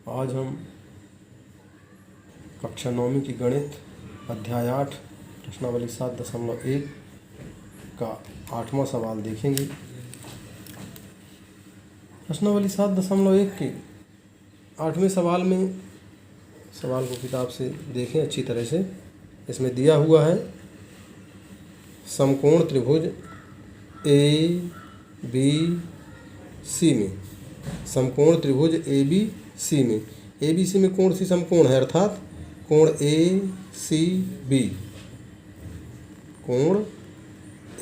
आज हम कक्षा 9वीं की गणित अध्याय 8 प्रश्नावली 7.1 का 8वां सवाल देखेंगे। प्रश्नावली 7.1 के 8वें सवाल में सवाल को किताब से देखें अच्छी तरह से। इसमें दिया हुआ है समकोण त्रिभुज ABC में, समकोण त्रिभुज ABC में, ABC में कौन सी समकोण है, अर्थात कोण ACB, कोण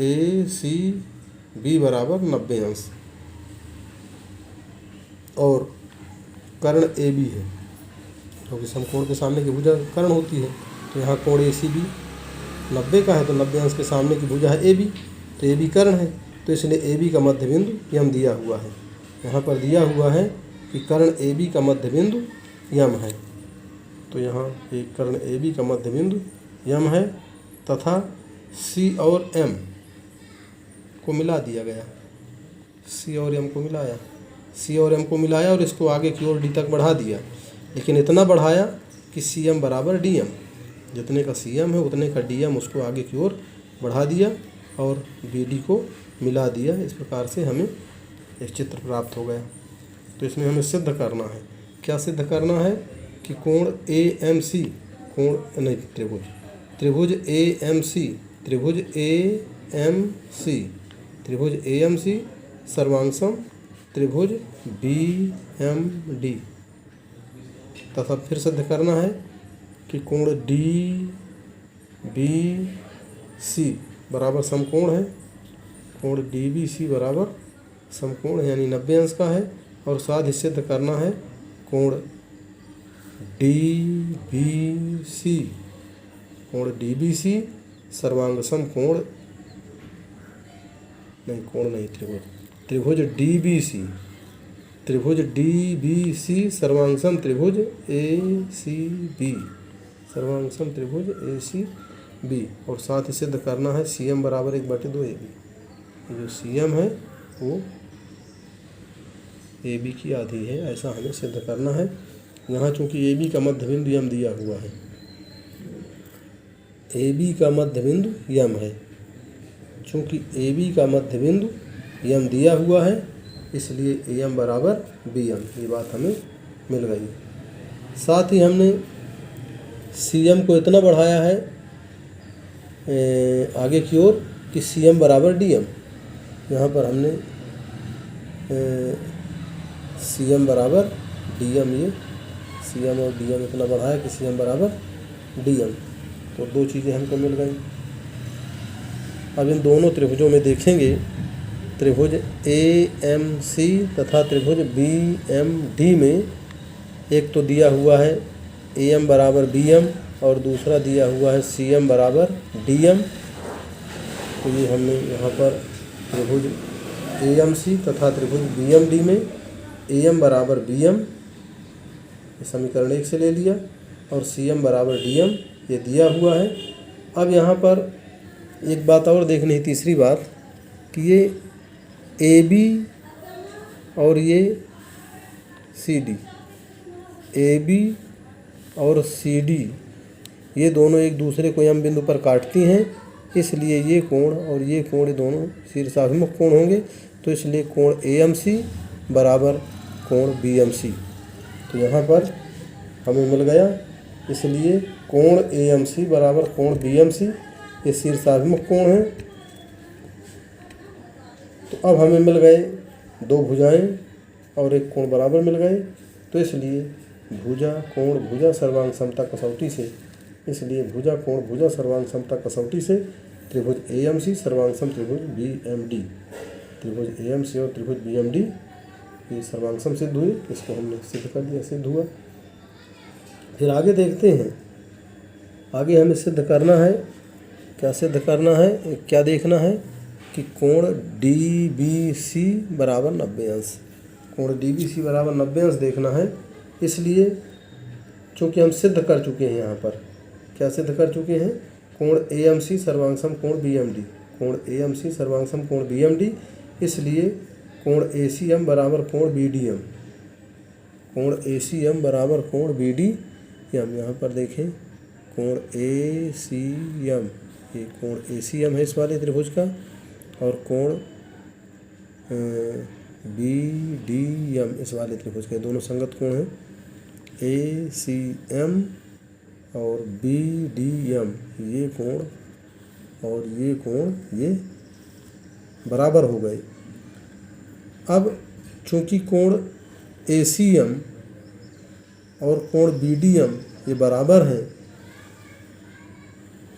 ACB बराबर 90 अंश और कर्ण AB है, क्योंकि समकोण के सामने की भुजा कर्ण होती है। तो यहाँ कोण ACB 90 का है, तो 90 अंश के सामने की भुजा है AB, तो AB कर्ण है, तो इसलिए AB का मध्य बिंदु यम दिया हुआ है। यहाँ पर दिया हुआ है कि कर्ण AB का मध्य बिंदु यम है, तो यहाँ एक कर्ण AB का मध्य बिंदु यम है तथा C और M को मिला दिया गया। C और M को मिलाया, C और M को मिलाया और इसको आगे की ओर D तक बढ़ा दिया, लेकिन इतना बढ़ाया कि CM बराबर DM, जितने का CM है उतने का DM उसको आगे की ओर बढ़ा दिया और BD को मिला दिया। इस प्रकार से हमें एक चित्र प्राप्त हो गया। तो इसमें हमें सिद्ध करना है, क्या सिद्ध करना है कि कोण AMC, कोण नहीं त्रिभुज AMC, त्रिभुज AMC सर्वांगसम त्रिभुज BMD तथा फिर सिद्ध करना है कि कोण DBC बराबर समकोण है, कोण DBC बराबर समकोण यानी 90 अंश का है, और साथ ही सिद्ध करना है कोण DBC सर्वांगसम त्रिभुज DBC सर्वांगसम त्रिभुज ACB, सर्वांगसम त्रिभुज ACB, और साथ ही सिद्ध करना है CM बराबर 1/2 AB, जो CM है वो AB की आधी है, ऐसा हमें सिद्ध करना है। यहाँ चूँकि AB का मध्य बिंदु यम दिया हुआ है, AB का मध्य बिंदु यम है, चूँकि AB का मध्य बिंदु यम दिया हुआ है इसलिए AM बराबर BM, ये बात हमें मिल गई। साथ ही हमने CM को इतना बढ़ाया है आगे की ओर कि CM बराबर DM, यहाँ पर हमने CM बराबर DM, ये CM और DM इतना बढ़ाया कि CM बराबर DM, तो दो चीज़ें हमको मिल गई। अब इन दोनों त्रिभुजों में देखेंगे, त्रिभुज AMC तथा त्रिभुज BMD में एक तो दिया हुआ है AM बराबर BM और दूसरा दिया हुआ है CM बराबर DM। तो ये हमने यहाँ पर त्रिभुज AMC तथा त्रिभुज BMD में AM बराबर BM समीकरण 1 से ले लिया और CM बराबर DM ये दिया हुआ है। अब यहाँ पर एक बात और देखनी है, तीसरी बात, कि ये AB और ये CD, AB और CD ये दोनों एक दूसरे को यम बिंदु पर काटती हैं, इसलिए ये कोण और ये कोण दोनों शीर्षाभिमुख कोण होंगे, तो इसलिए कोण AMC बराबर कोण BMC, तो यहाँ पर हमें मिल गया। इसलिए कोण AMC बराबर कोण BMC ये शीर्षाभिमुख कोण है। तो अब हमें मिल गए दो भुजाएं और एक कोण बराबर मिल गए, तो इसलिए भुजा सर्वांग समता कसौटी से, इसलिए भुजा कोण भुजा सर्वांग समता कसौटी से त्रिभुज AMC सर्वांगसम त्रिभुज BMD, त्रिभुज AMC और त्रिभुज BMD ये सर्वांगसम सिद्ध हुए। इसको हमने सिद्ध कर दिया, सिद्ध हुआ। फिर आगे देखते हैं, आगे हमें सिद्ध करना है, क्या सिद्ध करना है, क्या देखना है कि कोण DBC बराबर 90 अंश, कोण DBC बराबर 90 अंश देखना है। इसलिए चूँकि हम सिद्ध कर चुके हैं, यहाँ पर क्या सिद्ध कर चुके हैं, कोण AMC सर्वांगसम कोण BMD, कोण AMC सर्वांगसम कोण BMD, इसलिए कोण ACM बराबर कोण BDM, कोण ACM बराबर कोण BDM। यहाँ पर देखें कोण ACM, ये कोण ACM है इस वाले त्रिभुज का, और कोण BDM इस वाले त्रिभुज के, दोनों संगत कोण हैं। ACM और BDM ये कोण और ये कोण ये बराबर हो गए। अब चूंकि कोण ACM और कोण BDM ये बराबर हैं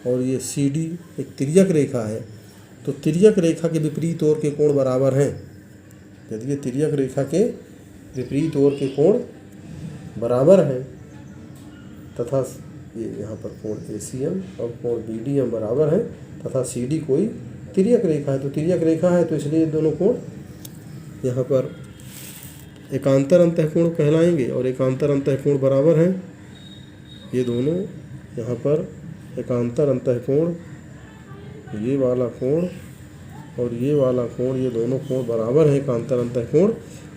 और ये CD एक तिर्यक रेखा है, तो तिर्यक रेखा के विपरीत ओर के कोण बराबर हैं। यदि ये तिर्यक रेखा के विपरीत ओर के कोण बराबर हैं तथा ये यहाँ पर कोण ACM और कोण BDM बराबर हैं तथा CD कोई तिर्यक रेखा है, तो तिर्यक रेखा है तो इसलिए दोनों कोण यहाँ पर एकांतर अंतःकोण कहलाएंगे और एकांतर अंतःकोण बराबर हैं। ये दोनों यहाँ पर एकांतर अंतःकोण, ये वाला कोण और ये वाला कोण, ये दोनों कोण बराबर हैं। एकांतर अंतःकोण,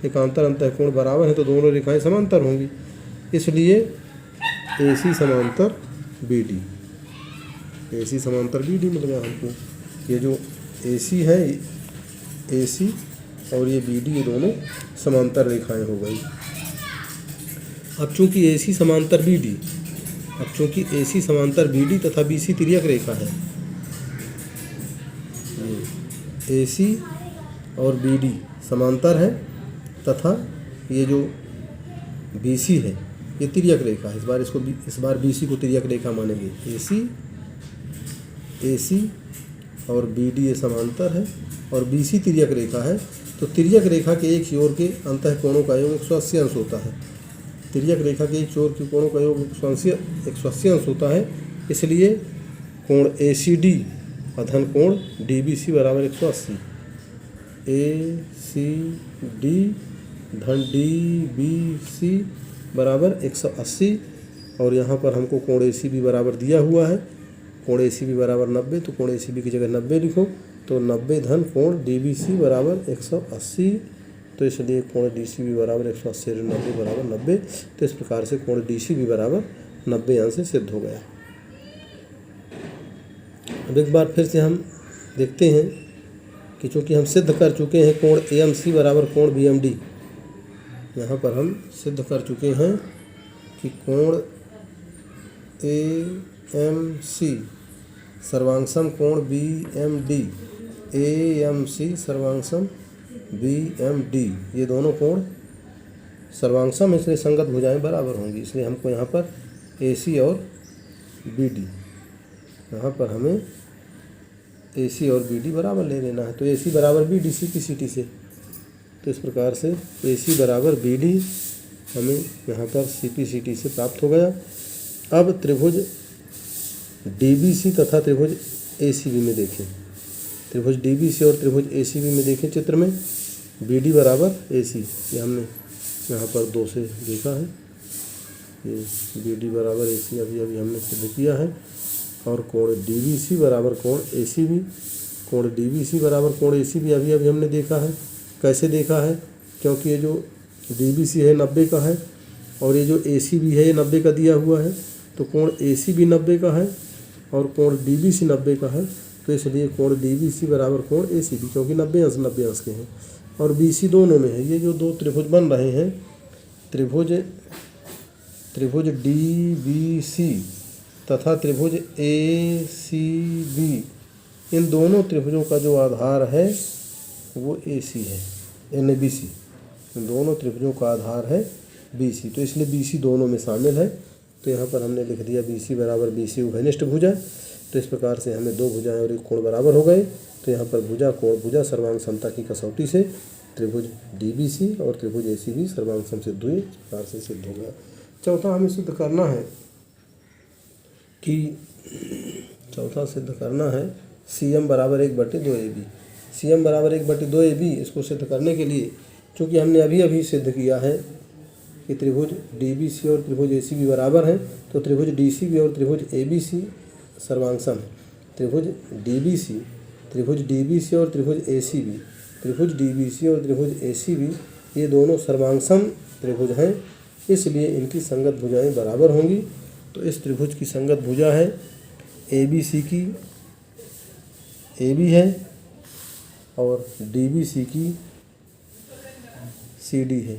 एकांतर अंतःकोण बराबर हैं तो दोनों रेखाएं समांतर होंगी, इसलिए AC समांतर BD, AC समांतर BD मिल गया हमको। ये जो AC है AC और ये BD ये दोनों समांतर रेखाएं हो गई। अब चूंकि AC समांतर BD, अब चूंकि AC समांतर BD तथा BC तिर्यक रेखा है, ये AC और BD समांतर है तथा ये जो BC है ये तिर्यक रेखा है। इस बार BC को तिर्यक रेखा मानेंगे। AC और BD ये समांतर है और BC तिर्यक रेखा है, तो तिर्यक रेखा के एक ओर के अंतःकोणों का योग 180 अंश होता है। तिर्यक रेखा के एक ओर के कोणों का योग 180 अंश होता है, इसलिए कोण ACD अधन कोण DBC बराबर 180। ACD धन DBC बराबर 180 और यहाँ पर हमको कोण ACB बराबर दिया हुआ है। कोण ACB बराबर 90, तो कोण ACB की जगह 90 लिखो, तो 90 धन कोण DBC बराबर 180, तो इसलिए कोण DCB बराबर 180 और 90 बराबर 90। तो इस प्रकार से कोण DCB बराबर 90 अंश से सिद्ध हो गया। अब एक बार फिर से हम देखते हैं कि चूँकि हम सिद्ध कर चुके हैं कोण AMC बराबर कोण BMD, यहाँ पर हम सिद्ध कर चुके हैं कि कोण AMC सर्वांगसम कोण BMD, AMC सर्वांगसम BMD ये दोनों कोण सर्वांगसम इसलिए संगत भुजाएं बराबर होंगी, इसलिए हमको यहाँ पर AC और BD, यहाँ पर हमें AC और BD बराबर ले लेना है। तो AC बराबर BD CP/CT से, तो इस प्रकार से AC बराबर BD हमें यहाँ पर CP/CT से प्राप्त हो गया। अब त्रिभुज DBC तथा त्रिभुज ACB में देखें, त्रिभुज DBC और त्रिभुज ACB में देखें चित्र में BD बराबर AC, ये हमने यहाँ पर 2 से देखा है, ये BD बराबर AC अभी हमने सिद्ध किया है। और कोण DBC बराबर कोण ACB, कोण DBC बराबर कोण ACB अभी हमने देखा है। कैसे देखा है? क्योंकि ये जो DBC है 90 का है और ये जो ACB है ये 90 का दिया हुआ है, तो कोण ACB 90 का है और कोण DBC 90 का है, तो इसलिए कोण DBC बराबर कोण ACB, क्योंकि 90 अंश के हैं और BC दोनों में है। ये जो दो त्रिभुज बन रहे हैं, त्रिभुज DBC तथा त्रिभुज ACB, इन दोनों त्रिभुजों का जो आधार है वो AC है, NBC, इन दोनों त्रिभुजों का आधार है BC, तो इसलिए BC दोनों में शामिल है। तो यहाँ पर हमने लिख दिया BC बराबर BC उभयनिष्ठ भुजा। तो इस प्रकार से हमें 2 भुजाएं और एक कोण बराबर हो गए। तो यहाँ पर भुजा कोण भुजा सर्वांग समता की कसौटी से त्रिभुज DBC और त्रिभुज ACB सर्वांग सम सिद्ध हुए, इस प्रकार से सिद्ध हो गया। चौथा हमें सिद्ध करना है कि CM बराबर 1/2AB। CM बराबर 1/2AB, इसको सिद्ध करने के लिए चूँकि हमने अभी सिद्ध किया है कि त्रिभुज DBC और त्रिभुज ACB बराबर हैं, तो त्रिभुज DCB और त्रिभुज ABC सर्वांगसम है। त्रिभुज DBC और त्रिभुज ACB, त्रिभुज DBC और त्रिभुज ACB ये दोनों सर्वांगसम त्रिभुज हैं इसलिए इनकी संगत भुजाएं बराबर होंगी। तो इस त्रिभुज की संगत भुजा है ABC की AB है और DBC की CD है।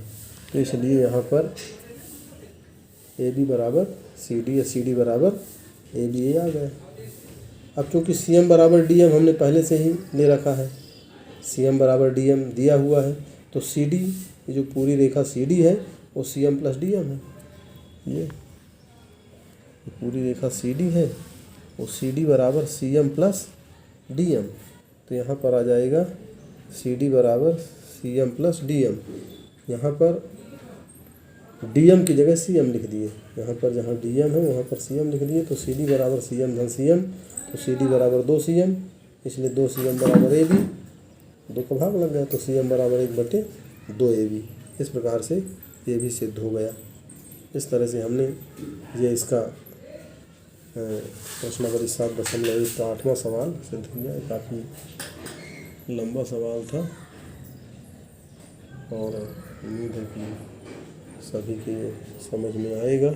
तो इसलिए यहाँ पर AB बराबर CD या CD बराबर ABA आ गया। अब चूँकि CM बराबर DM हमने पहले से ही ले रखा है, CM बराबर DM दिया हुआ है, तो CD ये जो पूरी रेखा CD है वो CM प्लस DM है। ये पूरी रेखा CD है वो CD बराबर CM प्लस DM। तो यहाँ पर आ जाएगा CD बराबर CM प्लस DM। यहाँ पर DM की जगह CM लिख दिए, यहाँ पर जहाँ DM है वहाँ पर CM लिख दिए। तो CD बराबर CM धन CM, तो CD बराबर 2CM, इसलिए 2CM बराबर AB, 2 का भाग लग गया तो CM बराबर 1/2AB। इस प्रकार से ये भी सिद्ध हो गया। इस तरह से हमने ये इसका प्रश्न नंबर 7.1 का 8वां सवाल सिद्ध किया। काफ़ी लंबा सवाल था और उम्मीद है कि सभी के समझ में आएगा।